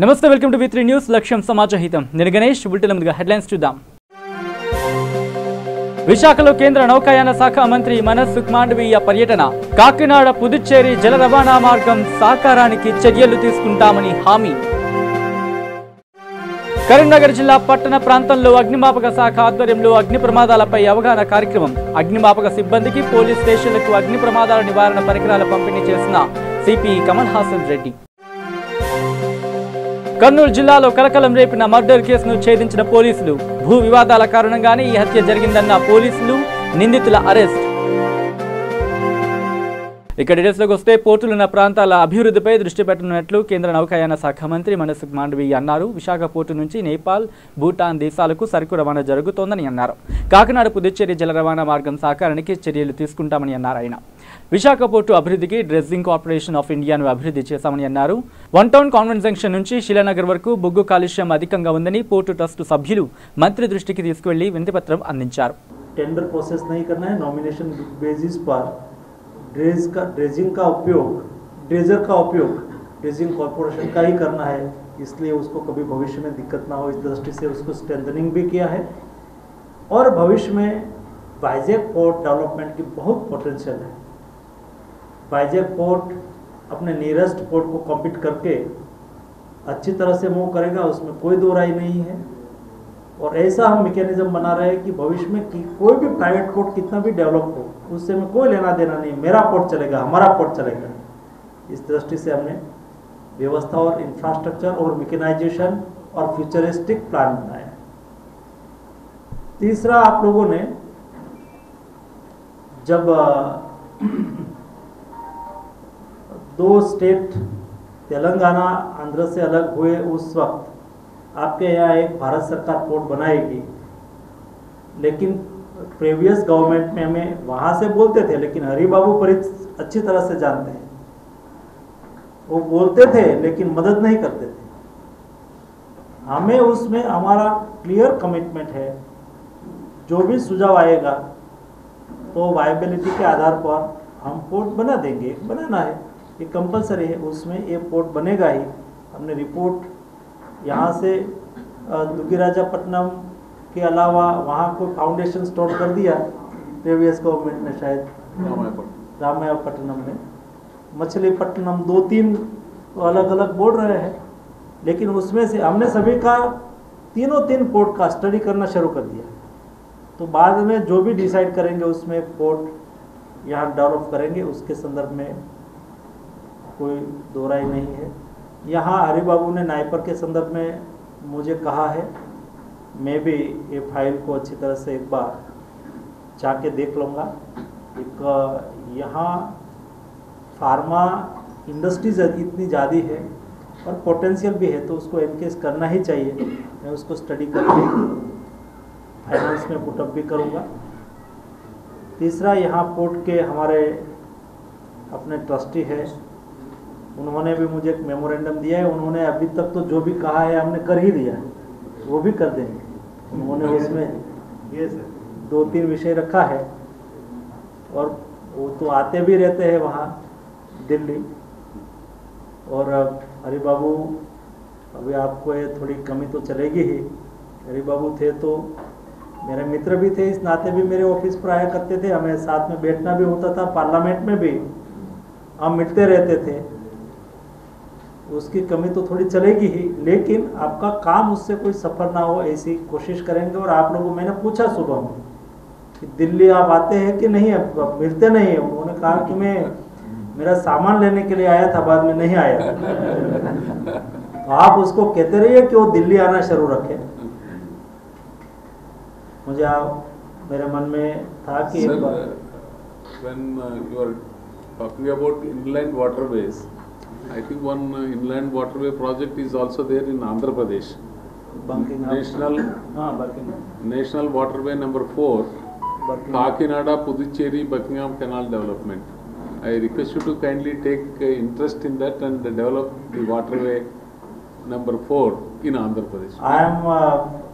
నమస్తే welcome to వి3 news లక్ష్యం సమాజహితం నేను గణేష్ బులెటిన్ ముందుగా హెడ్లైన్స్ చూద్దాం విశాఖలో కేంద్ర నౌకాయాన శాఖ మంత్రి మనస్ సుఖ్ మాండవీయ పర్యటన కాకినాడ పుదుచ్చేరి జల రవాణా మార్గం సాకారానికి చర్యలు తీసుకుంటామని హామీ కరీంనగర్ జిల్లా పట్టణ ప్రాంతంలో అగ్నిమాపక శాఖ ఆధ్వర్యంలో అగ్ని ప్రమాదాలపై అవగాహన కార్యక్రమం అగ్నిమాపక సిబ్బందికి పోలీస్ స్టేషన్లకు అగ్ని ప్రమాదాల నివారణ పరికరాల పంపిణీ చేసిన సిపి కమల్ హాసన్ రెడ్డి కర్నూలు జిల్లాలో కలకలం రేపిన మర్డర్ కేసును ఛేదించిన పోలీసులు భూ వివాదాల కారణంగానే ఈ హత్య జరిగిందన్న పోలీసులు నిందితుల అరెస్ట్ ఇక డీటెయిల్స్లోకి వస్తే పోర్టులున్న ప్రాంతాల అభివృద్ధిపై దృష్టి పెట్టనున్నట్లు కేంద్ర నౌకాయాన శాఖ మంత్రి మనస్ సుఖ్ మాండవీయ అన్నారు. విశాఖ పోర్టు నుంచి నేపాల్, భూటాన్ దేశాలకు సరుకు రవాణా జరుగుతోందని అన్నారు. కాకినాడ పుదుచ్చేరి జల రవాణా మార్గం సాకారానికి చర్యలు తీసుకుంటామని అన్నారు. ఆయన విశాఖ పోర్టు అభివృద్ధికి డ్రెస్సింగ్ కార్పొరేషన్ ఆఫ్ ఇండియాను అభివృద్ధి చేశామని అన్నారు. వన్ టౌన్ కాన్వెంట్ జంక్షన్ నుంచి శిలానగర్ వరకు బొగ్గు కాలుష్యం అధికంగా ఉందని పోర్టు ట్రస్ట్ సభ్యులు మంత్రి దృష్టికి తీసుకువెళ్లి వినతిపత్రం అందించారు. टेंडर प्रोसेस नहीं करना है, नॉमिनेशन बेसिस पर ड्रेजिंग का उपयोग ड्रेजिंग कॉरपोरेशन का ही करना है, इसलिए उसको कभी भविष्य में दिक्कत ना हो इस दृष्टि से उसको स्ट्रेंथनिंग भी किया है. और भविष्य में वाइजैक पोर्ट डेवलपमेंट की बहुत पोटेंशियल है. वाइजैक पोर्ट अपने नियरेस्ट पोर्ट को कॉम्पीट करके अच्छी तरह से मूव करेगा, उसमें कोई दो राय नहीं है. और ऐसा हम मैकेनिज्म बना रहे हैं कि भविष्य में कोई भी प्राइवेट पोर्ट कितना भी डेवलप हो उससे में कोई लेना देना नहीं, मेरा पोर्ट चलेगा, हमारा पोर्ट चलेगा. इस दृष्टि से हमने व्यवस्था और इंफ्रास्ट्रक्चर और मैकेनाइजेशन और फ्यूचरिस्टिक प्लान बनाया. तीसरा, आप लोगों ने जब दो स्टेट तेलंगाना आंध्र से अलग हुए उस वक्त आपके यहाँ एक भारत सरकार पोर्ट बनाएगी, लेकिन प्रीवियस गवर्नमेंट में हमें वहाँ से बोलते थे, लेकिन हरि बाबू परित अच्छी तरह से जानते हैं, वो बोलते थे लेकिन मदद नहीं करते थे. हमें उसमें हमारा क्लियर कमिटमेंट है, जो भी सुझाव आएगा तो वायबिलिटी के आधार पर हम पोर्ट बना देंगे. बनाना है, ये कंपलसरी है, उसमें ये पोर्ट बनेगा ही. हमने रिपोर्ट यहाँ से दुग्गिराजापट्टनम के अलावा वहाँ कोई फाउंडेशन स्टोर कर दिया प्रीवियस गवर्नमेंट ने, शायद रामायपट्टनम में, मछलीपट्टनम, 2-3 अलग अलग बोल रहे हैं. लेकिन उसमें से हमने सभी का तीन पोर्ट का स्टडी करना शुरू कर दिया. तो बाद में जो भी डिसाइड करेंगे उसमें पोर्ट यहाँ डेवलप करेंगे, उसके संदर्भ में कोई दो राय नहीं है. यहाँ हरि बाबू ने नायपर के संदर्भ में मुझे कहा है, मैं भी ये फाइल को अच्छी तरह से एक बार जाके देख लूँगा. एक यहाँ फार्मा इंडस्ट्रीज इतनी ज़्यादा है और पोटेंशियल भी है, तो उसको एनकेज करना ही चाहिए. मैं उसको स्टडी करके फाइनेंस में पुटअप भी करूँगा. तीसरा, यहाँ पोर्ट के हमारे अपने ट्रस्टी है, उन्होंने भी मुझे एक मेमोरेंडम दिया है. उन्होंने अभी तक तो जो भी कहा है हमने कर ही दिया है, वो भी कर देंगे. उन्होंने उसमें 2-3 विषय रखा है और वो तो आते भी रहते हैं वहाँ दिल्ली. और हरि बाबू, अभी आपको ये थोड़ी कमी तो चलेगी ही. हरि बाबू थे तो मेरे मित्र भी थे, इस नाते भी मेरे ऑफिस पर आया करते थे, हमें साथ में बैठना भी होता था. पार्लियामेंट में भी हम मिलते रहते थे. उसकी कमी तो थोड़ी चलेगी ही, लेकिन आपका काम उससे कोई सफ़र ना हो ऐसी कोशिश करेंगे. और आप लोगों, मैंने पूछा सुबह में कि दिल्ली आप आते हैं कि नहीं, अब मिलते नहीं है. उन्होंने कहा कि मैं मेरा सामान लेने के लिए आया था, बाद में नहीं आया. तो आप उसको कहते रहिए कि वो दिल्ली आना शुरू रखे. मुझे मेरे मन में था कि Sir, when you are talking about inland waterways, I think one inland waterway project is also there in Andhra Pradesh. National waterway number 4, Kakinada Puducherry Buckingham Canal development. I request you to kindly take interest in that and develop the waterway number 4 in Andhra Pradesh.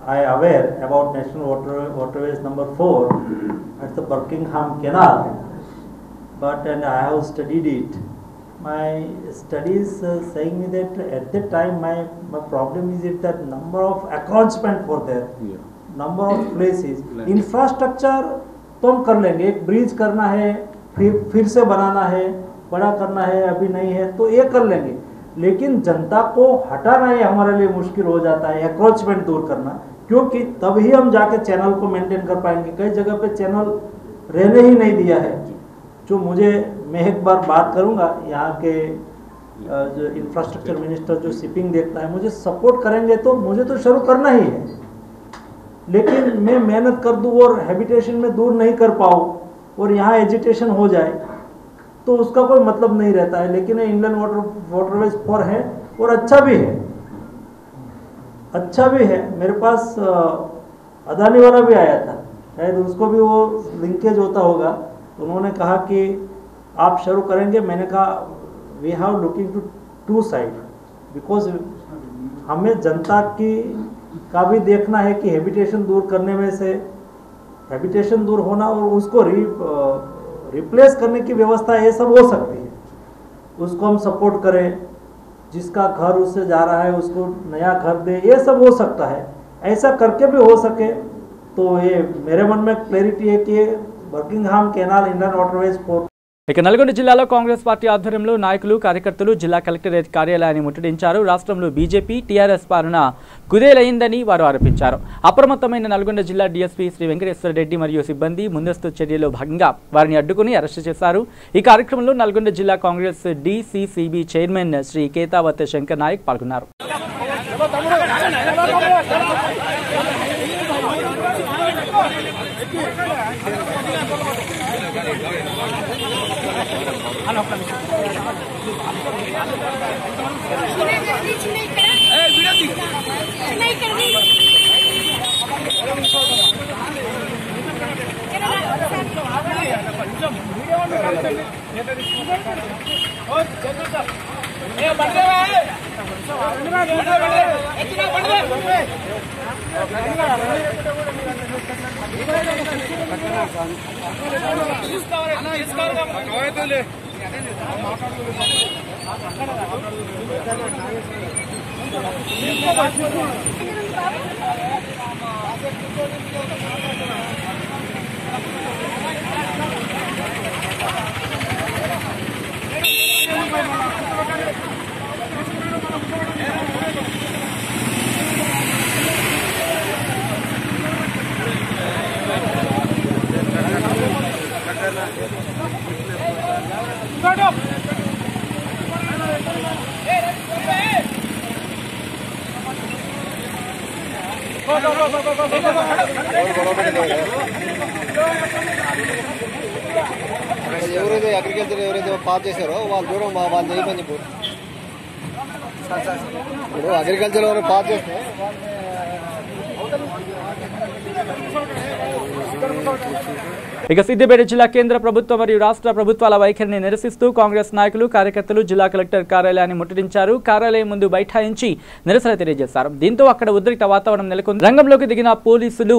I aware about national waterways number 4 at the Buckingham Canal, and I have studied it. my studies saying me that at that time my problem is that number of encroachment for there, number of places, infrastructure तो हम कर लेंगे, एक bridge करना है, फिर से बनाना है, बड़ा करना है, अभी नहीं है तो ये कर लेंगे, लेकिन जनता को हटाना ये हमारे लिए मुश्किल हो जाता है, एंक्रोचमेंट दूर करना, क्योंकि तभी हम जाके चैनल को मेंटेन कर पाएंगे। कई जगह पे चैनल रहने ही नहीं दिया है। जो मैं एक बार बात करूंगा, यहाँ के जो इंफ्रास्ट्रक्चर मिनिस्टर जो शिपिंग देखता है, मुझे सपोर्ट करेंगे तो मुझे तो शुरू करना ही है, लेकिन मैं मेहनत कर दूं और हैबिटेशन में दूर नहीं कर पाऊँ और यहाँ एजिटेशन हो जाए तो उसका कोई मतलब नहीं रहता है। लेकिन इंडियन वाटरवेज फॉर है और अच्छा भी है, अच्छा भी है। मेरे पास अदानी वाला भी आया था, शायद उसको भी वो लिंकेज होता होगा, उन्होंने कहा कि आप शुरू करेंगे। मैंने कहा we have looking to to side, because हमें जनता का भी देखना है कि हैबिटेशन दूर करने में से हैबिटेशन दूर होना और उसको रिप्लेस करने की व्यवस्था ये सब हो सकती है, उसको हम सपोर्ट करें, जिसका घर उससे जा रहा है उसको नया घर दे, ये सब हो सकता है। ऐसा करके भी हो सके तो ये मेरे मन में क्लैरिटी है कि बर्किंगहाम कैनाल इंडियन वाटरवेज पोर्ट। ఇక నల్గొండ జిల్లాలో కాంగ్రెస్ పార్టీ ఆధ్వర్యంలో నాయకులు కార్యకర్తలు జిల్లా కలెక్టరేట్ కార్యాలయాన్ని ముట్టడించారు. రాష్ట్రంలో బీజేపీ టీఆర్ఎస్ పాలన కుదేలైందని వారు ఆరోపించారు. అప్రమత్తమైన నల్గొండ జిల్లా డీఎస్పీ శ్రీ వెంకటేశ్వర రెడ్డి మరియు సిబ్బంది ముందస్తు చర్యలో భాగంగా వారిని అడ్డుకుని అరెస్టు చేశారు. ఈ కార్యక్రమంలో నల్గొండ జిల్లా కాంగ్రెస్ డీసీసీబీ చైర్మన్ శ్రీ కేతావత్ శంకర్ నాయక్ పాల్గొన్నారు. ఎవరైతే అగ్రికల్చర్ ఎవరైతే పాస్ చేశారో వాళ్ళు దూరం వాళ్ళు చేయమని చెప్పు. ఇప్పుడు అగ్రికల్చర్ ఎవరైనా పాస్ చేస్తే ఇక సిద్దిపేట జిల్లా కేంద్ర ప్రభుత్వం మరియు రాష్ట్ర ప్రభుత్వాల వైఖరిని నిరసిస్తూ కాంగ్రెస్ నాయకులు కార్యకర్తలు జిల్లా కలెక్టర్ కార్యాలయాన్ని ముట్టడించారు. కార్యాలయం ముందు బైఠాయించి నిరసన తెలియజేశారు. దీంతో అక్కడ ఉద్రిక్త వాతావరణం నెలకొంది. రంగంలోకి దిగిన పోలీసులు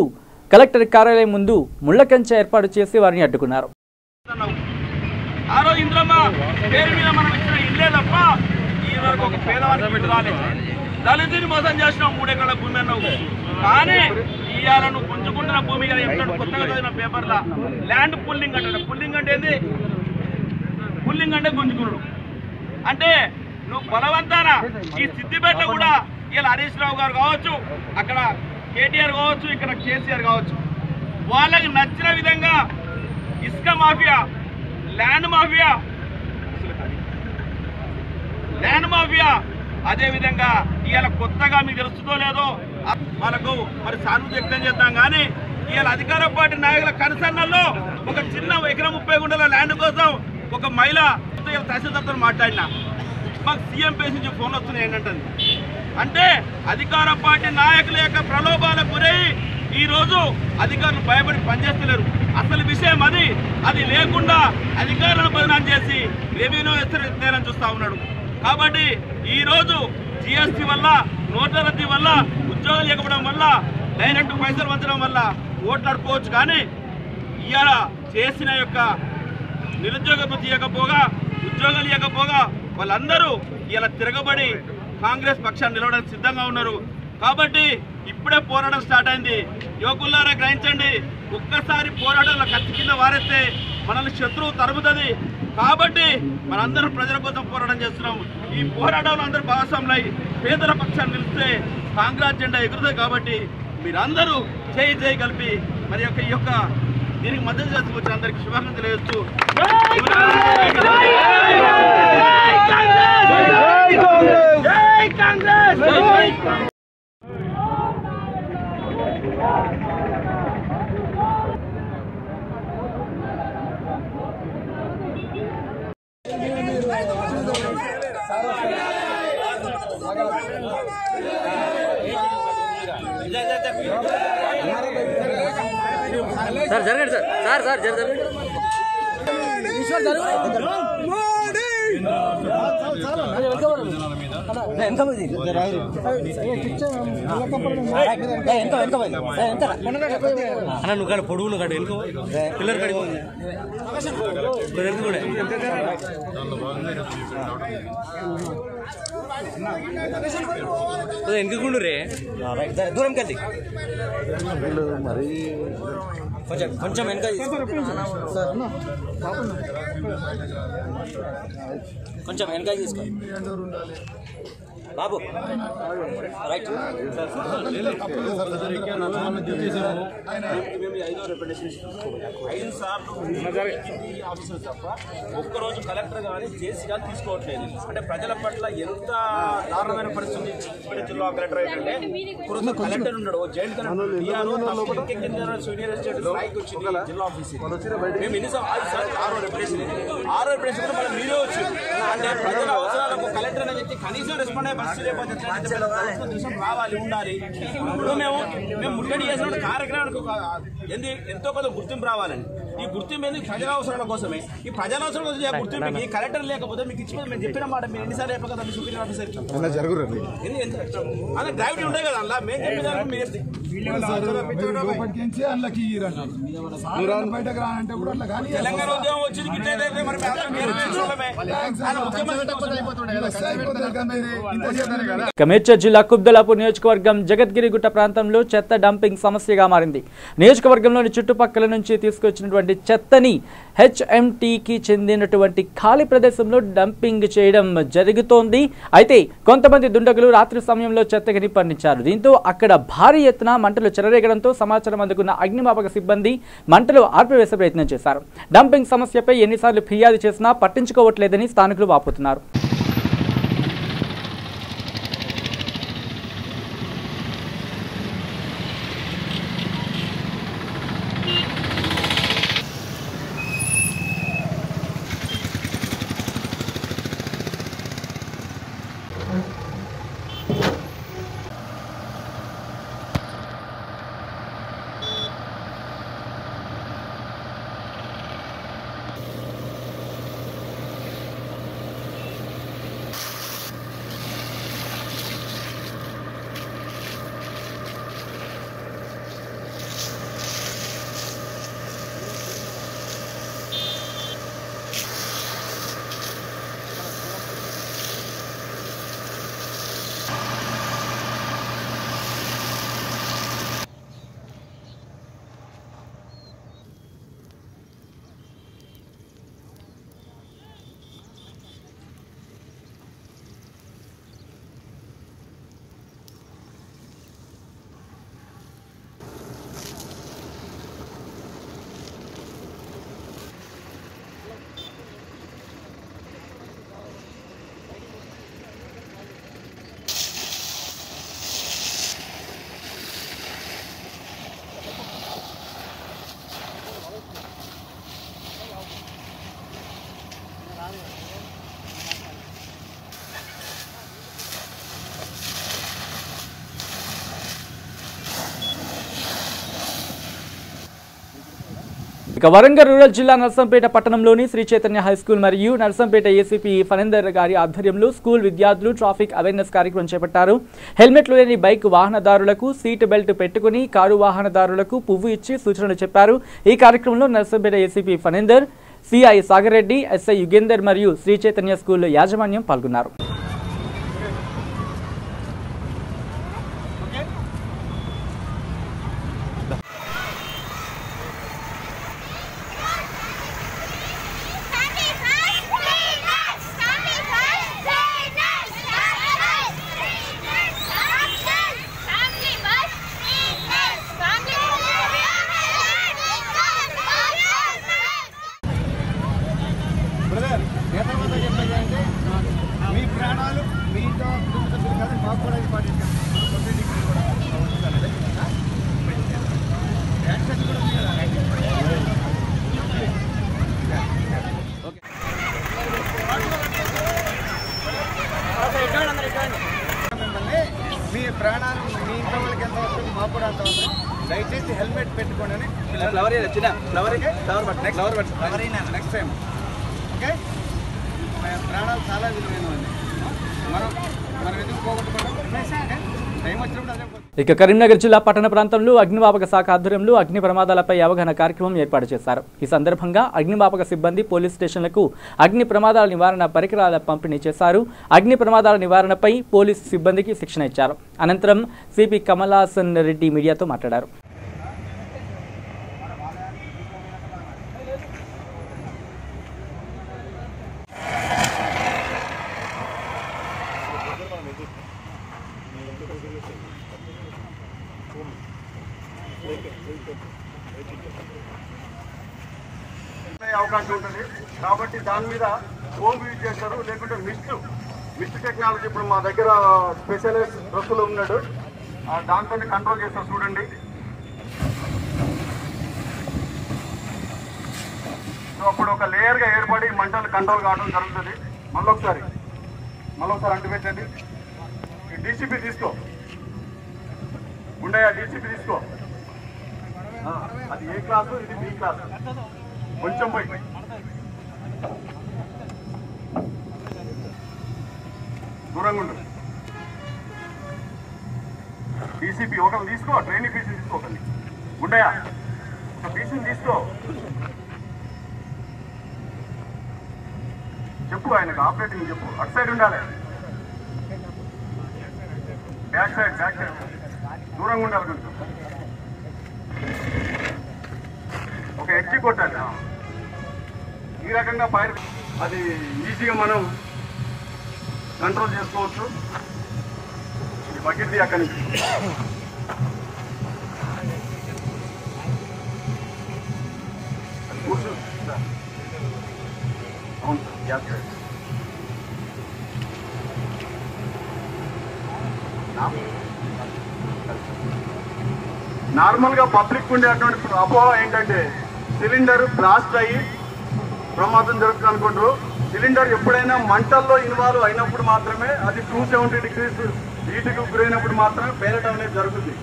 కలెక్టర్ కార్యాలయం ముందు ముళ్ల కంచె ఏర్పాటు చేసి వారిని అడ్డుకున్నారు. దళితుని మోసం చేసినావు, 3 ఎకరాల భూమి అన్నావు, కానీ ఇవాళ నువ్వు గుంజుకుంటున్న భూమి ఎప్పుడు కొత్తగా చదివిన పేపర్లా ల్యాండ్ పుల్లింగ్ అంటాడు. పుల్లింగ్ అంటే ఏంది? పుల్లింగ్ అంటే గుంజుకున్నాడు. అంటే నువ్వు బలవంతాన ఈ సిద్దిపేట కూడా ఇలా హరీష్ రావు గారు కావచ్చు, అక్కడ కేటీఆర్ కావచ్చు, ఇక్కడ కేసీఆర్ కావచ్చు, వాళ్ళకి నచ్చిన విధంగా ఇసుక మాఫియా, ల్యాండ్ మాఫియా అదేవిధంగా ఇవాళ కొత్తగా మీకు తెలుస్తుందో లేదో వాళ్ళకు మరి సానుభూతి వ్యక్తం చేద్దాం. కానీ ఇవాళ అధికార పార్టీ నాయకుల కన్సర్నల్లో ఒక చిన్న ఎకరం 30 గుంటల ల్యాండ్ కోసం ఒక మహిళ తహసీల్దార్తో మాట్లాడినా మాకు సీఎం పేసి నుంచి ఫోన్ వస్తున్నాయి ఏంటంటుంది. అంటే అధికార పార్టీ నాయకుల యొక్క ప్రలోభాలకు గురై ఈరోజు అధికారులు భయపడి పనిచేస్తలేరు. అసలు విషయం అది లేకుండా అధికారులను బదనాం చేసి రెవెన్యూ ఎత్తేరని చూస్తూ ఉన్నాడు. కాబట్టి ఈరోజు జిఎస్టీ వల్ల, నోట్ల రద్దీ వల్ల, ఉద్యోగాలు ఇవ్వడం వల్ల, డైరెక్ట్ పైసలు వంచడం వల్ల ఓట్లు అడుకోవచ్చు. కానీ ఇవాళ చేసిన యొక్క నిరుద్యోగ భృతి ఇవ్వకపోగా, ఉద్యోగాలు ఇవ్వకపోగా వాళ్ళందరూ ఇలా తిరగబడి కాంగ్రెస్ పక్షాన్ని నిలవడానికి సిద్ధంగా ఉన్నారు. కాబట్టి ఇప్పుడే పోరాటం స్టార్ట్ అయింది. యువకులారా గ్రహించండి, ఒక్కసారి పోరాటంలో కత్తి కింద వారేస్తే మనల్ని శత్రువు తరుముతుంది. కాబట్టి మనందరం ప్రజల కోసం పోరాటం చేస్తున్నాం. ఈ పోరాటంలో అందరూ భాగస్వాములై పేదల పక్షాన్ని నిలిస్తే కాంగ్రెస్ జెండా ఎగురుతుంది. కాబట్టి మీరందరూ చేయి చేయి కలిపి మరి ఈ యొక్క దీనికి మద్దతు చేస్తూ వచ్చిన అందరికీ శుభాకాంక్షలు తెలియజేస్తూ సార్ జరగండి సార్ సార్ జరగండి అన్న నువ్వు కాడ పొడుగులు కాడు వెనుకో పిల్లలు కడిగో కూడా వెనుకుండు రే దూరం కది మరి కొంచెం వెనక కొంచెం వెనక తీసుకో బాబు రైట్ ఒక్కరోజు కలెక్టర్ కానీ జేసీ కానీ తీసుకోవట్లేదు. అంటే ప్రజల పట్ల ఎంత దారుణమైన పరిస్థితి జిల్లా కలెక్టర్ ఏంటంటే కలెక్టర్ ఉన్నాడు జైలు కలెక్టర్ సీనియర్ ఎస్టేట్ స్థాయికి వచ్చింది జిల్లా ఆఫీస్. మేము ఎన్నిసార్లు 6 రెప్యుటేషన్ మళ్ళీ మీరే వచ్చింది. అంటే ప్రజల అవసరాలకు కలెక్టర్ అనే వ్యక్తి కనీసం రెస్పాండ్ అయ్యే పరిస్థితి రావాలి ఉండాలి. ఇప్పుడు మేము ముట్టడి చేసిన కార్యక్రమానికి ఎంతో కొంత గుర్తింపు రావాలండి. ఈ గుర్తింపు ఎందుకు ప్రజల అవసరాల కోసమే. ఈ ప్రజల అవసరం కోసం గుర్తింపు ఈ కలెక్టర్ లేకపోతే మీకు ఇచ్చి మేము చెప్పిన మాట మీరు ఎన్నిసార్లు చెప్పగల సూపీరియర్ ఆఫీసర్ అలా గ్రావిటీ ఉండే కదా అలా మేము చెప్పేదానికి తెలంగాణ ఉద్యమం వచ్చింది. మేడ్చల్ జిల్లా కుబ్దలాపూర్ నియోజకవర్గం జగద్గిరిగుట్ట ప్రాంతంలో చెత్త డంపింగ్ సమస్యగా మారింది. నియోజకవర్గంలోని చుట్టుపక్కల నుంచి తీసుకొచ్చినటువంటి చెత్తని హెచ్ఎంటీకి చెందినటువంటి ఖాళీ ప్రదేశంలో డంపింగ్ చేయడం జరుగుతోంది. అయితే కొంతమంది దుండగులు రాత్రి సమయంలో చెత్తకి నిప్పండించారు. దీంతో అక్కడ భారీ ఎత్తున మంటలు చెలరేగడంతో సమాచారం అందుకున్న అగ్నిమాపక సిబ్బంది మంటలు ఆర్పివేసే ప్రయత్నం చేశారు. డంపింగ్ సమస్యపై ఎన్నిసార్లు ఫిర్యాదు చేసినా పట్టించుకోవట్లేదని స్థానికులు వాపోతున్నారు. ఇక వరంగల్ రూరల్ జిల్లా నర్సంపేట పట్టణంలోని శ్రీ చైతన్య హై స్కూల్ మరియు నర్సంపేట ఏసీపీ ఫణేందర్ గారి ఆధ్వర్యంలో స్కూల్ విద్యార్థులు ట్రాఫిక్ అవేర్నెస్ కార్యక్రమం చేపట్టారు. హెల్మెట్లు లేని బైక్ వాహనదారులకు సీట్ బెల్ట్ పెట్టుకుని కారు వాహనదారులకు పువ్వు ఇచ్చి సూచనలు చెప్పారు. ఈ కార్యక్రమంలో Narsampet ACP Phanender, CI Sagar Reddy, SI Yugender మరియు శ్రీ చైతన్య స్కూల్ యాజమాన్యం పాల్గొన్నారు. మీ ప్రాణాలు మీ ఇంట్లో వాళ్ళకి ఎంత వస్తుంది మాకు కూడా అంత వస్తుంది. దయచేసి హెల్మెట్ పెట్టుకోండి. Next time okay. ప్రాణాలు చాలా విలువైనవండి. మనం ఎందుకు పోగొట్టుకోవడం టైం వచ్చినప్పుడు అదే. ఇక కరీంనగర్ జిల్లా పట్టణ ప్రాంతంలో అగ్నిమాపక శాఖ ఆధ్వర్యంలో అగ్ని ప్రమాదాలపై అవగాహన కార్యక్రమం ఏర్పాటు చేశారు. ఈ సందర్భంగా అగ్నిమాపక సిబ్బంది పోలీస్ స్టేషన్లకు అగ్ని ప్రమాదాల నివారణ పరికరాల పంపిణీ చేశారు. అగ్ని ప్రమాదాల నివారణపై పోలీసు సిబ్బందికి శిక్షణ ఇచ్చారు. అనంతరం సిపి కమలాసన్ రెడ్డి మీడియాతో మాట్లాడారు. అవకాశం ఉంటుంది కాబట్టి దాని మీద ఫోమ్ యూజ్ చేస్తారు, లేకుంటే మిస్ట్ టెక్నాలజీ ఇప్పుడు మా దగ్గర స్పెషలిస్ట్ డ్రెస్సులు ఉన్నాడు, దాంతో కంట్రోల్ చేస్తారు. చూడండి, సో అప్పుడు ఒక లేయర్గా ఏర్పడి మంటలు కంట్రోల్ కావడం జరుగుతుంది. మళ్ళీ ఒకసారి అంటు పెట్టండి. ఈ డీసీపీ తీసుకో, ఉండయా డీసీపీ తీసుకో. అది ఏ క్లాసు, ఇది బి క్లాస్. కొంచెం పోయి దూరంగా ఉండు. డీసీపీ ఒకరు తీసుకో, ట్రైనింగ్ పీసీని తీసుకోకండి. ఉండయా ఒక పీసీని తీసుకో. చెప్పు ఆయనకు ఆపరేటింగ్ చెప్పు. అటు సైడ్ ఉండాలి, బ్యాక్ సైడ్ దూరంగా ఉండాలి. కొంచెం ఒక ఎక్కి కొట్టాలి. ఈ రకంగా ఫైర్ అది ఈజీగా మనం కంట్రోల్ చేసుకోవచ్చు. ఈ బకెట్ అక్కడి నుంచి కూర్చో. అవును సార్, గ్యాస్ నార్మల్గా పబ్లిక్ ఉండేటువంటి అపోహ ఏంటంటే సిలిండర్ బ్లాస్ట్ అయ్యి ప్రమాదం జరుగుతుంది అనుకుంటారు. సిలిండర్ ఎప్పుడైనా మంటల్లో ఇన్వాల్వ్ అయినప్పుడు మాత్రమే, అది 270 degrees హీట్కి గురైనప్పుడు మాత్రమే పేలటం అనేది జరుగుతుంది.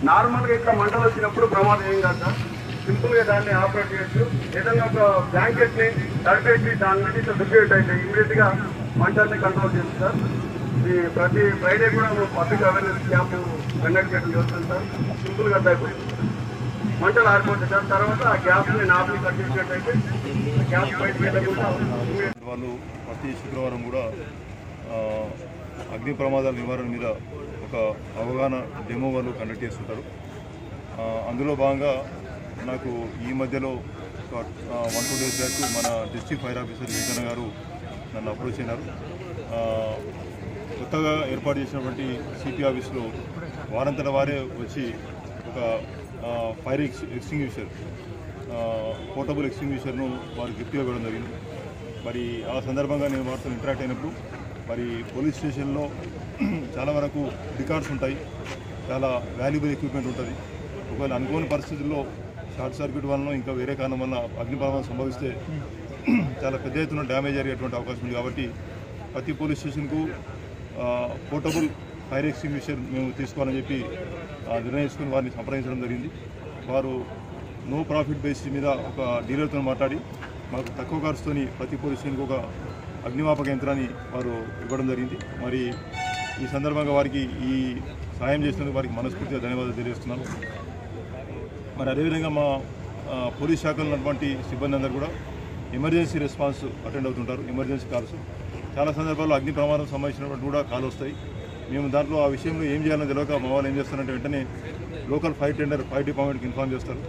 నార్మల్గా ఇట్లా మంటలు వచ్చినప్పుడు ప్రమాదం ఏం కాదు సార్. సింపుల్గా దాన్ని ఆపరేట్ చేయొచ్చు. ఏదైనా ఒక బ్లాంకెట్ని తడిపెట్టి దాని నుండి ఇట్లా డిఫెక్ట్ అయితే ఇమీడియట్గా మంటల్ని కంట్రోల్ చేస్తుంది సార్. ఇది ప్రతి ఫ్రైడే కూడా మేము పబ్లిక్ అవేర్నెస్ క్యాంప్ కండక్ట్ చేయడం జరుగుతుంది సార్. సింపుల్గా అయిపోయింది, మంటలు ఆరిపోతుంది సార్. తర్వాత ఆ గ్యాస్ని నార్మల్ కట్ చేసినట్టయితే గ్యాస్ బయటకు వెళ్ళకుండా వాళ్ళు ప్రతి శుక్రవారం కూడా అగ్ని ప్రమాదాల నివారణ మీద ఒక అవగాహన డెమో వాళ్ళు కండక్ట్ చేస్తుంటారు. అందులో భాగంగా నాకు ఈ మధ్యలో 1-2 days బ్యాక్ మన డిస్ట్రిక్ట్ ఫైర్ ఆఫీసర్ వెంకన్న గారు నన్ను అప్రోచ్ అయినారు. కొత్తగా ఏర్పాటు చేసినటువంటి సిపి ఆఫీస్లో వారంతట వారే వచ్చి ఒక ఫైర్ ఎక్స్టింగ్విషర్, పోర్టబుల్ ఎక్స్టింగ్విషర్ను వారు గిఫ్ట్గా ఇవ్వడం జరిగింది. మరి ఆ సందర్భంగా నేను వారితో ఇంటరాక్ట్ అయినప్పుడు మరి పోలీస్ స్టేషన్లో చాలా వరకు రికార్డ్స్ ఉంటాయి, చాలా వాల్యుబుల్ ఎక్విప్మెంట్ ఉంటుంది. ఒకవేళ అనుకోని పరిస్థితుల్లో షార్ట్ సర్క్యూట్ వలన ఇంకా వేరే కారణం వల్ల అగ్ని ప్రమాదం సంభవిస్తే చాలా పెద్ద ఎత్తున డ్యామేజ్ అయ్యేటువంటి అవకాశం ఉంది. కాబట్టి ప్రతి పోలీస్ స్టేషన్కు పోర్టబుల్ ఫైర్ ఎక్స్టింగ్విషర్ మేము తీసుకోవాలని చెప్పి నిర్ణయించుకుని వారిని సంప్రదించడం జరిగింది. వారు నో ప్రాఫిట్ బేసిస్ మీద ఒక డీలర్తో మాట్లాడి మాకు తక్కువ ఖర్చుతోని ప్రతి పోలీస్ స్టేషన్కి ఒక అగ్నిమాపక యంత్రాన్ని వారు ఇవ్వడం జరిగింది. మరి ఈ సందర్భంగా వారికి ఈ సాయం చేసినందుకు వారికి మనస్ఫూర్తిగా ధన్యవాదాలు తెలియజేస్తున్నాను. మరి అదేవిధంగా మా పోలీస్ శాఖలో ఉన్నటువంటి సిబ్బంది అందరూ కూడా ఎమర్జెన్సీ రెస్పాన్స్ అటెండ్ అవుతుంటారు, ఎమర్జెన్సీ కాల్స్. చాలా సందర్భాల్లో అగ్ని ప్రమాదం సంబంధించినటువంటి కూడా కాల్ వస్తాయి. మేము దాంట్లో ఆ విషయంలో ఏం చేయాలో తెలియక మా వాళ్ళు ఏం చేస్తారంటే వెంటనే లోకల్ ఫైర్ డిపార్ట్మెంట్కి ఇన్ఫార్మ్ చేస్తారు.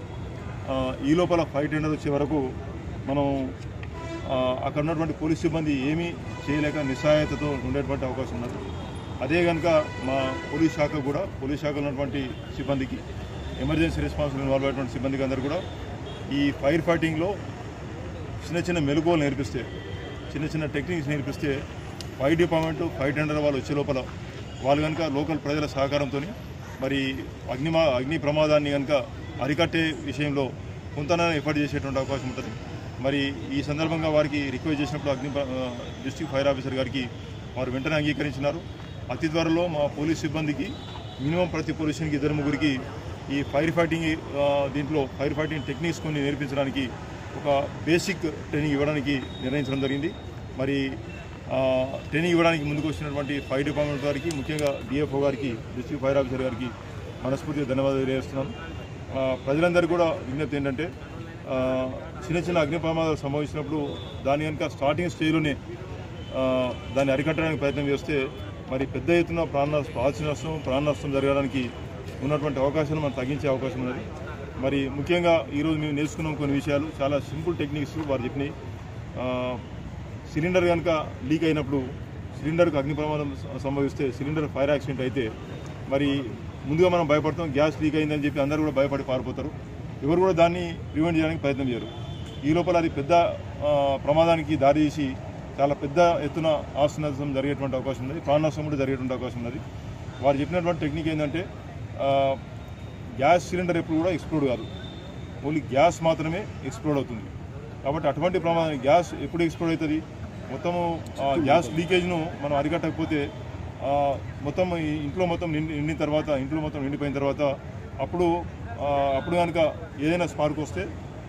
ఈ లోపల ఫైర్ టెండర్ వచ్చే వరకు మనం అక్కడ ఉన్నటువంటి పోలీస్ సిబ్బంది ఏమీ చేయలేక నిస్సహాయతతో ఉండేటువంటి అవకాశం ఉన్నది. అదే కనుక మా పోలీస్ శాఖలో ఉన్నటువంటి సిబ్బందికి, ఎమర్జెన్సీ రెస్పాన్స్ ఇన్వాల్వ్ అయినటువంటి సిబ్బందికి అందరూ కూడా ఈ ఫైర్ ఫైటింగ్లో చిన్న మెలకువలు నేర్పిస్తే, చిన్న టెక్నిక్స్ నేర్పిస్తే ఫైర్ డిపార్ట్మెంట్ ఫైర్ టెండర్ వాళ్ళు వచ్చే లోపల వాళ్ళు కనుక లోకల్ ప్రజల సహకారంతో మరి అగ్ని ప్రమాదాన్ని కనుక అరికట్టే విషయంలో కొంతైనా ఎఫర్ట్ చేసేటువంటి అవకాశం ఉంటుంది. మరి ఈ సందర్భంగా వారికి రిక్వెస్ట్ చేసినప్పుడు డిస్ట్రిక్ట్ ఫైర్ ఆఫీసర్ గారికి వారు వెంటనే అంగీకరించినారు. అతి త్వరలో మా పోలీస్ సిబ్బందికి మినిమం ప్రతి పోలీస్ స్టేషన్కి 2-3 ఈ ఫైర్ ఫైటింగ్ టెక్నిక్స్ కొన్ని నేర్పించడానికి ఒక బేసిక్ ట్రైనింగ్ ఇవ్వడానికి నిర్ణయించడం జరిగింది. మరి ట్రైనింగ్ ఇవ్వడానికి ముందుకు వచ్చినటువంటి ఫైర్ డిపార్ట్మెంట్ గారికి, ముఖ్యంగా డిఎఫ్ఓ గారికి, డిస్ట్రిక్ట్ ఫైర్ ఆఫీసర్ గారికి మనస్ఫూర్తిగా ధన్యవాదాలు తెలియజేస్తున్నాను. ప్రజలందరూ కూడా విజ్ఞప్తి ఏంటంటే చిన్న అగ్ని ప్రమాదాలు సంభవించినప్పుడు దాని కనుక స్టార్టింగ్ స్టేజ్లోనే దాన్ని అరికట్టడానికి ప్రయత్నం చేస్తే మరి పెద్ద ఎత్తున ప్రాణ నష్టం జరగడానికి ఉన్నటువంటి అవకాశాలు మనం తగ్గించే అవకాశం ఉన్నది. మరి ముఖ్యంగా ఈరోజు మేము నేర్చుకున్నాం కొన్ని విషయాలు, చాలా సింపుల్ టెక్నిక్స్ వారు చెప్పినాయి. సిలిండర్ కనుక లీక్ అయినప్పుడు, సిలిండర్కు అగ్ని ప్రమాదం సంభవిస్తే, సిలిండర్ ఫైర్ యాక్సిడెంట్ అయితే మరి ముందుగా మనం భయపడతాం, గ్యాస్ లీక్ అయిందని చెప్పి అందరూ కూడా భయపడి పారిపోతారు. ఎవరు కూడా దాన్ని ప్రివెంట్ చేయడానికి ప్రయత్నం చేయరు. ఈ లోపల అది పెద్ద ప్రమాదానికి దారి తీసి చాలా పెద్ద ఎత్తున ఆస్తి నష్టం జరిగేటువంటి అవకాశం ఉన్నది, ప్రాణ నష్టం కూడా జరిగేటువంటి అవకాశం ఉన్నది. వారు చెప్పినటువంటి టెక్నిక్ ఏంటంటే గ్యాస్ సిలిండర్ ఎప్పుడు కూడా ఎక్స్ప్లోడ్ కాదు, ఓన్లీ గ్యాస్ మాత్రమే ఎక్స్ప్లోడ్ అవుతుంది. కాబట్టి అటువంటి ప్రమాదం గ్యాస్ ఎప్పుడు ఎక్స్ప్లోడ్ అవుతుంది, మొత్తము గ్యాస్ లీకేజ్ను మనం అరికట్టకపోతే మొత్తం ఇంట్లో మొత్తం నిండిపోయిన తర్వాత అప్పుడు కనుక ఏదైనా స్పార్క్ వస్తే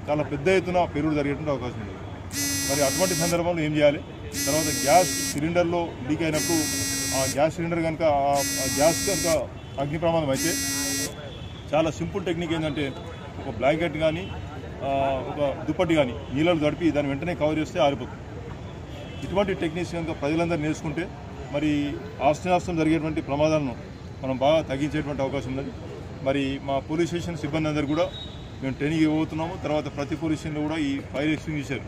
చాలా పెద్ద ఎత్తున పెరుగుడు జరిగేటువంటి అవకాశం ఉంది. మరి అటువంటి సందర్భంలో ఏం చేయాలి, తర్వాత గ్యాస్ సిలిండర్లో లీక్ అయినప్పుడు ఆ గ్యాస్ సిలిండర్ కనుక ఆ గ్యాస్ కనుక అగ్ని ప్రమాదం అయితే చాలా సింపుల్ టెక్నిక్ ఏంటంటే ఒక బ్లాంకెట్ కానీ ఒక దుప్పటి కానీ నీళ్ళలో తడిపి దాన్ని వెంటనే కవర్ చేస్తే ఆరిపోతుంది. ఇటువంటి టెక్నిక్స్ కనుక ప్రజలందరూ నేర్చుకుంటే మరి ఆస్తి నష్టం జరిగేటువంటి ప్రమాదాలను మనం బాగా తగ్గించేటువంటి అవకాశం ఉన్నది. మరి మా పోలీస్ స్టేషన్ సిబ్బంది అందరూ కూడా మేము ట్రైనింగ్ ఇవ్వబోతున్నాము. తర్వాత ప్రతి పోలీస్ స్టేషన్లో కూడా ఈ ఫైర్ ఎక్స్టింగ్విషర్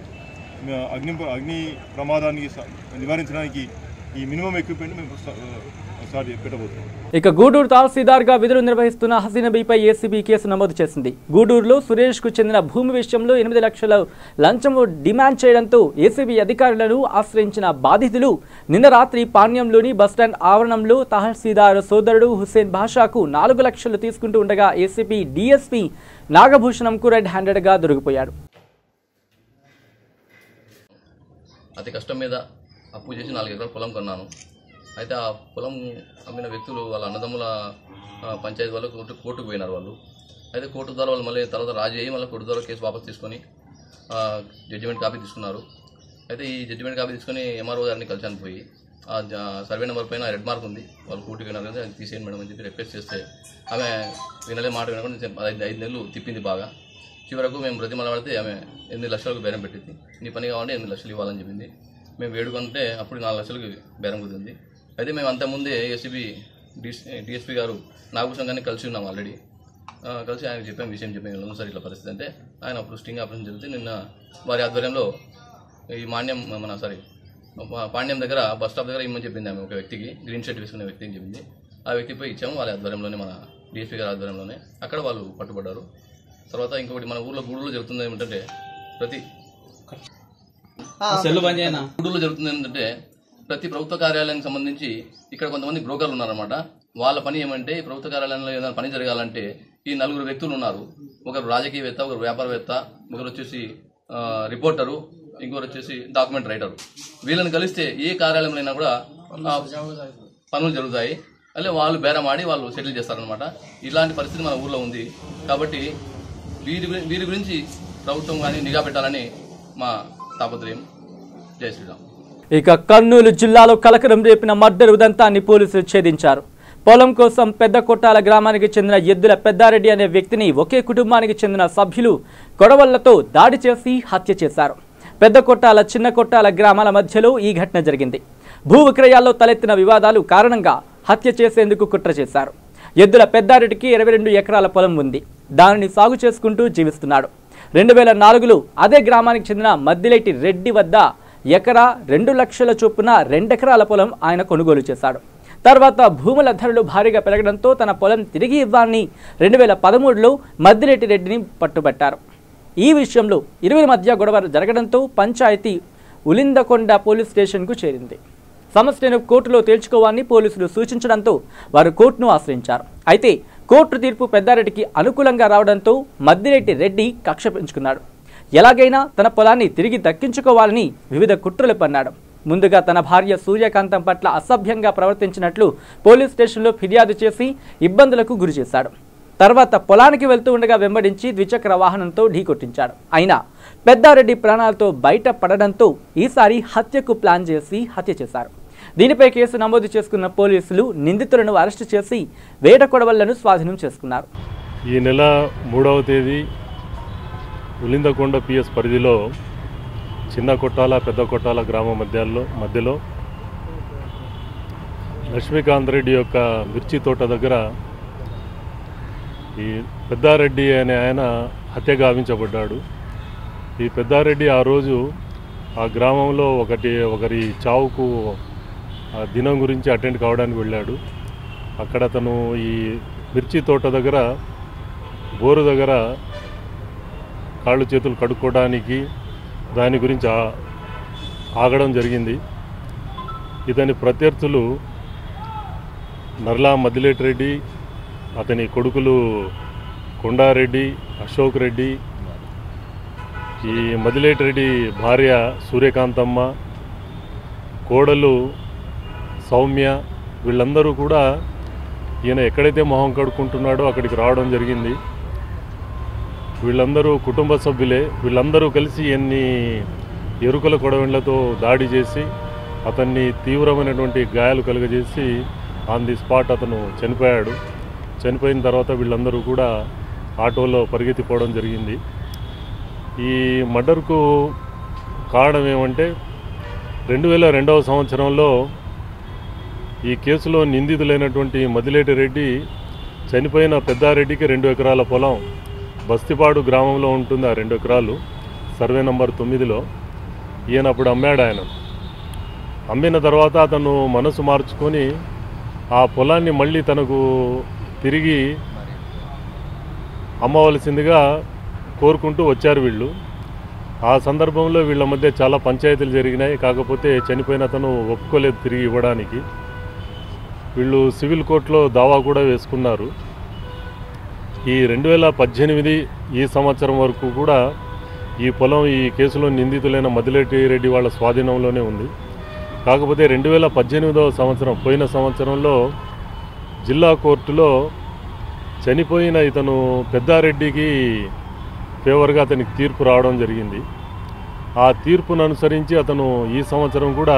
అగ్ని ప్రమాదాన్ని నివారించడానికి ఈ మినిమం ఎక్విప్మెంట్ మేము పెట్టబోతున్నాం. ఇక గూడూరు తహసీల్దార్గా విధులు నిర్వహిస్తున్న హసీనబీపై ఏసీబీ కేసు నమోదు చేసింది. గూడూరులో సురేష్కు చెందిన భూమి విషయంలో 8 లక్షల లంచం డిమాండ్ చేయడంతో ఏసీబీ అధికారులను ఆశ్రయించిన బాధితులు నిన్న రాత్రి పాణ్యంలోని బస్టాండ్ ఆవరణంలో తహసీల్దార్ సోదరుడు హుస్సేన్ బాషాకు 4 లక్షలు తీసుకుంటూ ఉండగా ఏసీబీ డీఎస్పీ నాగభూషణంకు రెడ్ హ్యాండెడ్గా దొరికిపోయాడు. అతి కష్టం మీద అప్పు చేసి 4 ఎకరాల పొలం కొన్నాను. అయితే ఆ పొలం అమ్మిన వ్యక్తులు వాళ్ళ అన్నదమ్ముల పంచాయతీ వాళ్ళు కోర్టుకు పోయినారు. వాళ్ళు అయితే కోర్టు ద్వారా వాళ్ళు మళ్ళీ తర్వాత రాజీ అయ్యి మళ్ళీ కోర్టు ద్వారా కేసు వాపసు తీసుకొని జడ్జిమెంట్ కాపీ తీసుకున్నారు. అయితే ఈ జడ్జిమెంట్ కాపీ తీసుకొని ఎంఆర్ఓ గారిని కలిసాను. పోయి ఆ సర్వే నెంబర్ పైన రెడ్ మార్క్ ఉంది, వాళ్ళు కోర్టుకు పోయినారు కదా, అది తీసేయండి మేడం అని చెప్పి రిక్వెస్ట్ చేస్తే ఆమె వినలే, మాట వినకుండా 5 నెలలు తిప్పింది బాగా. చివరకు మేము బ్రతిమలాడితే ఆమె 8 లక్షలకు బేరం పెట్టింది. నీ పని కావాలంటే 8 లక్షలు ఇవ్వాలని చెప్పింది. మేము వేడుకుంటే అప్పుడు 4 లక్షలకు బేరం కుదిరింది. అయితే మేము అంతకుముందే ఏసీబీ డిఎస్పీ గారు నాగభూషణం గారిని కలిసి ఉన్నాం ఆల్రెడీ. కలిసి ఆయన విషయం చెప్పాము సార్ ఇట్లా పరిస్థితి అంటే. ఆయన అప్పుడు స్టింగ్ ఆపరేషన్ జరిగితే నిన్న వారి ఆధ్వర్యంలో ఈ పాండ్యం దగ్గర బస్ స్టాప్ దగ్గర ఇమ్మని చెప్పింది ఆమె, ఒక వ్యక్తికి గ్రీన్ షర్ట్ వేసుకునే వ్యక్తికి చెప్పింది. ఆ వ్యక్తిపై ఇచ్చాము వాళ్ళ ఆధ్వర్యంలోనే, మన డిఎస్పీ గారి ఆధ్వర్యంలోనే. అక్కడ వాళ్ళు పట్టుబడ్డారు. తర్వాత ఇంకొకటి మన గూడూరులో జరుగుతుంది ఏమిటంటే గూడూరులో జరుగుతుంది ఏంటంటే ప్రతి ప్రభుత్వ కార్యాలయానికి సంబంధించి ఇక్కడ కొంతమంది బ్రోకర్లు ఉన్నారన్నమాట. వాళ్ళ పని ఏమంటే ఈ ప్రభుత్వ కార్యాలయంలో ఏదైనా పని జరగాలంటే ఈ 4 వ్యక్తులు ఉన్నారు. ఒకరు రాజకీయవేత్త, ఒకరు వ్యాపారవేత్త, ఒకరు వచ్చేసి రిపోర్టరు, ఇంకొకరు వచ్చేసి డాక్యుమెంట్ రైటరు. వీళ్ళని కలిస్తే ఏ కార్యాలయంలో అయినా కూడా పనులు జరుగుతాయి. అదే వాళ్ళు బేరమాడి వాళ్ళు సెటిల్ చేస్తారనమాట. ఇలాంటి పరిస్థితి మన ఊర్లో ఉంది. కాబట్టి వీరి గురించి ప్రభుత్వం కానీ నిఘా పెట్టాలని మా తాపత్రయం. జై శ్రీరామ్. ఇక కర్నూలు జిల్లాలో కలకలం రేపిన మర్డర్ ఉదంతాన్ని పోలీసులు ఛేదించారు. పొలం కోసం పెద్ద కొట్టాల గ్రామానికి చెందిన ఎద్దుల పెద్దారెడ్డి అనే వ్యక్తిని ఒకే కుటుంబానికి చెందిన సభ్యులు గొడవలతో దాడి చేసి హత్య చేశారు. పెద్ద కొట్టాల చిన్న కొట్టాల గ్రామాల మధ్యలో ఈ ఘటన జరిగింది. భూ విక్రయాల్లో తలెత్తిన వివాదాలు కారణంగా హత్య చేసేందుకు కుట్ర చేశారు. ఎద్దుల పెద్దారెడ్డికి 22 ఎకరాల పొలం ఉంది. దానిని సాగు చేసుకుంటూ జీవిస్తున్నాడు. 2004లో అదే గ్రామానికి చెందిన మద్దిలేటి రెడ్డి వద్ద ఎకరా 2 లక్షల చొప్పున 2 ఎకరాల పొలం ఆయన కొనుగోలు చేశాడు. తర్వాత భూముల ధరలు భారీగా పెరగడంతో తన పొలం తిరిగి ఇవ్వాలని 2013లో మద్దిలేటి రెడ్డిని పట్టుబట్టారు. ఈ విషయంలో ఇరువురి మధ్య గొడవ జరగడంతో పంచాయతీ ఉలిందకొండ పోలీస్ స్టేషన్కు చేరింది. సమస్యను కోర్టులో తేల్చుకోవాలని పోలీసులు సూచించడంతో వారు కోర్టును ఆశ్రయించారు. అయితే కోర్టు తీర్పు పెద్దారెడ్డికి అనుకూలంగా రావడంతో మద్దిలేటి రెడ్డి కక్ష పెంచుకున్నాడు. ఎలాగైనా తన పొలాన్ని తిరిగి దక్కించుకోవాలని వివిధ కుట్రలు పన్నాడు. ముందుగా తన భార్య సూర్యకాంతం పట్ల అసభ్యంగా ప్రవర్తించినట్లు పోలీస్ స్టేషన్లో ఫిర్యాదు చేసి ఇబ్బందులకు గురి చేశాడు. తర్వాత పొలానికి వెళ్తూ ఉండగా వెంబడించి ద్విచక్ర వాహనంతో ఢీకొట్టించాడు. అయినా పెద్దారెడ్డి ప్రాణాలతో బయటపడడంతో ఈసారి హత్యకు ప్లాన్ చేసి హత్య చేశారు. దీనిపై కేసు నమోదు చేసుకున్న పోలీసులు నిందితులను అరెస్టు చేసి వేట కొడవళ్లను స్వాధీనం చేసుకున్నారు. ఈ నెల 3వ తేదీ ఉలిందకొండ పిఎస్ పరిధిలో చిన్న కొట్టాల పెద్ద కొట్టాల గ్రామ మధ్యలో లక్ష్మీకాంత్ రెడ్డి యొక్క మిర్చి తోట దగ్గర ఈ పెద్దారెడ్డి అనే ఆయన హత్య గావించబడ్డాడు. ఈ పెద్దారెడ్డి ఆ రోజు ఆ గ్రామంలో ఒకరి చావుకు ఆ దినం గురించి అటెండ్ కావడానికి వెళ్ళాడు. అక్కడ అతను ఈ మిర్చి తోట దగ్గర బోరు దగ్గర కాళ్ళు చేతులు కడుక్కోవడానికి దాని గురించి ఆగడం జరిగింది. ఇతని ప్రత్యర్థులు నర్లా మద్దిలేటి రెడ్డి, అతని కొడుకులు కొండారెడ్డి, అశోక్ రెడ్డి, ఈ మద్దిలేటి రెడ్డి భార్య సూర్యకాంతమ్మ, కోడలు సౌమ్య, వీళ్ళందరూ కూడా ఈయన ఎక్కడైతే మొహం కడుక్కుంటున్నాడో అక్కడికి రావడం జరిగింది. వీళ్ళందరూ కుటుంబ సభ్యులే. వీళ్ళందరూ కలిసి ఎన్ని ఎరుకల కొడవళ్లతో దాడి చేసి అతన్ని తీవ్రమైనటువంటి గాయాలు కలుగజేసి ఆన్ ది స్పాట్ అతను చనిపోయాడు. చనిపోయిన తర్వాత వీళ్ళందరూ కూడా ఆటోలో పరిగెత్తిపోవడం జరిగింది. ఈ మర్డర్కు కారణం ఏమంటే 2002వ సంవత్సరంలో ఈ కేసులో నిందితులైనటువంటి మద్దిలేటి రెడ్డి చనిపోయిన పెద్దారెడ్డికి 2 ఎకరాల పొలం బస్తిపాడు గ్రామంలో ఉంటుంది. ఆ 2 ఎకరాలు సర్వే నంబర్ 9లో ఈయన అప్పుడు అమ్మాడు. ఆయన అమ్మిన తర్వాత అతను మనసు మార్చుకొని ఆ పొలాన్ని మళ్ళీ తనకు తిరిగి అమ్మవలసిందిగా కోరుకుంటూ వచ్చారు వీళ్ళు. ఆ సందర్భంలో వీళ్ళ మధ్య చాలా పంచాయతీలు జరిగినాయి. కాకపోతే చనిపోయిన అతను ఒప్పుకోలేదు తిరిగి ఇవ్వడానికి. వీళ్ళు సివిల్ కోర్టులో దావా కూడా వేసుకున్నారు. ఈ 2018 ఈ సంవత్సరం వరకు కూడా ఈ పొలం ఈ కేసులో నిందితులైన మద్దిలేటి రెడ్డి వాళ్ళ స్వాధీనంలోనే ఉంది. కాకపోతే 2018వ సంవత్సరం పోయిన సంవత్సరంలో జిల్లా కోర్టులో చనిపోయిన ఇతను పెద్దారెడ్డికి ఫేవర్గా అతనికి తీర్పు రావడం జరిగింది. ఆ తీర్పును అనుసరించి అతను ఈ సంవత్సరం కూడా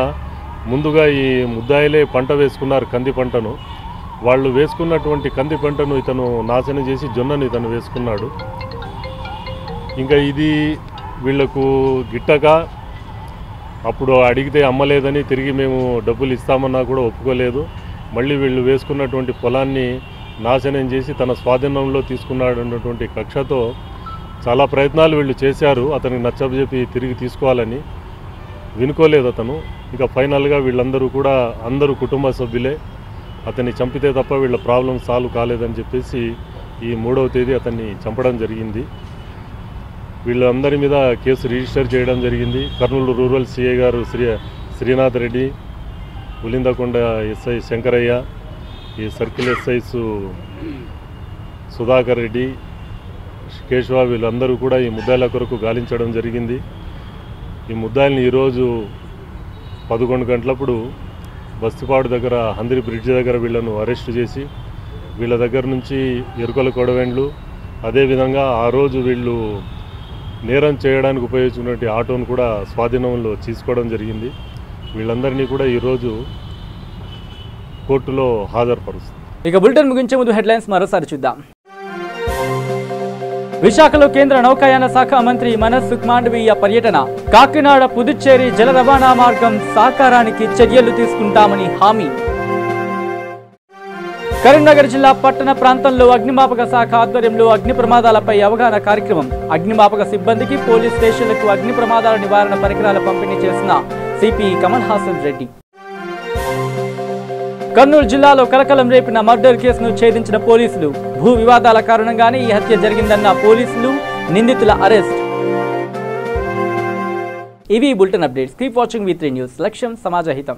ముందుగా ఈ ముద్దాయిలే పంట వేసుకున్నారు, కంది పంటను. వాళ్ళు వేసుకున్నటువంటి కంది పంటను ఇతను నాశనం చేసి జొన్నను ఇతను వేసుకున్నాడు. ఇంకా ఇది వీళ్లకు గిట్టక అప్పుడు అడిగితే అమ్మలేదని తిరిగి మేము డబ్బులు ఇస్తామన్నా కూడా ఒప్పుకోలేదు. మళ్ళీ వీళ్ళు వేసుకున్నటువంటి పొలాన్ని నాశనం చేసి తన స్వాధీనంలో తీసుకున్నాడు అన్నటువంటి కక్షతో చాలా ప్రయత్నాలు వీళ్ళు చేశారు అతనికి నచ్చజెప్పి తిరిగి తీసుకోవాలని. వినుకోలేదు అతను. ఇక ఫైనల్గా వీళ్ళందరూ కూడా అందరూ కుటుంబ సభ్యులే. అతన్ని చంపితే తప్ప వీళ్ళ ప్రాబ్లం సాల్వ్ కాలేదని చెప్పేసి ఈ 3వ తేదీ అతన్ని చంపడం జరిగింది. వీళ్ళందరి మీద కేసు రిజిస్టర్ చేయడం జరిగింది. కర్నూలు రూరల్ సిఐ గారు శ్రీనాథ్ రెడ్డి, ఉలిందకొండ ఎస్ఐ శంకరయ్య, ఈ సర్కిల్ ఎస్ఐస్ సుధాకర్ రెడ్డి, కేశవ, వీళ్ళందరూ కూడా ఈ ముద్దాయిల కొరకు గాలించడం జరిగింది. ఈ ముద్దాయిల్ని ఈరోజు 11 గంటలప్పుడు బస్తిపాడు దగ్గర హందిరి బ్రిడ్జ్ దగ్గర వీళ్ళను అరెస్ట్ చేసి వీళ్ళ దగ్గర నుంచి ఎరుకల కొడవెండ్లు, అదేవిధంగా ఆ రోజు వీళ్ళు నేరం చేయడానికి ఉపయోగించినటువంటి ఆటోను కూడా స్వాధీనంలో తీసుకోవడం జరిగింది. వీళ్ళందరినీ కూడా ఈరోజు కోర్టులో హాజరుపరుస్తుంది. ఇక బులెటిన్ ముగించే ముందు హెడ్లైన్స్ మరోసారి చూద్దాం. విశాఖలో కేంద్ర నౌకాయాన శాఖ మంత్రి మనసుఖ్ మాండవీయ పర్యటన. కాకినాడ పుదుచ్చేరి జల రవాణా మార్గం సాకారానికి చర్యలు తీసుకుంటామని హామీ. కరీంనగర్ జిల్లా పట్టణ ప్రాంతంలో అగ్నిమాపక శాఖ ఆధ్వర్యంలో అగ్ని ప్రమాదాలపై అవగాహన కార్యక్రమం. అగ్నిమాపక సిబ్బందికి పోలీస్ స్టేషన్లకు అగ్ని ప్రమాదాల నివారణ పరికరాల పంపిణీ చేసిన సిపి కమల్ హాసన్ రెడ్డి. కర్నూలు జిల్లాలో కలకలం రేపిన మర్డర్ కేసును ఛేదించిన పోలీసులు. భూ వివాదాల కారణంగానే ఈ హత్య జరిగిందన్న పోలీసులు, నిందితుల అరెస్ట్. ఇవి bulletin updates. Keep watching V3 news. లక్ష్యం సమాజహితం.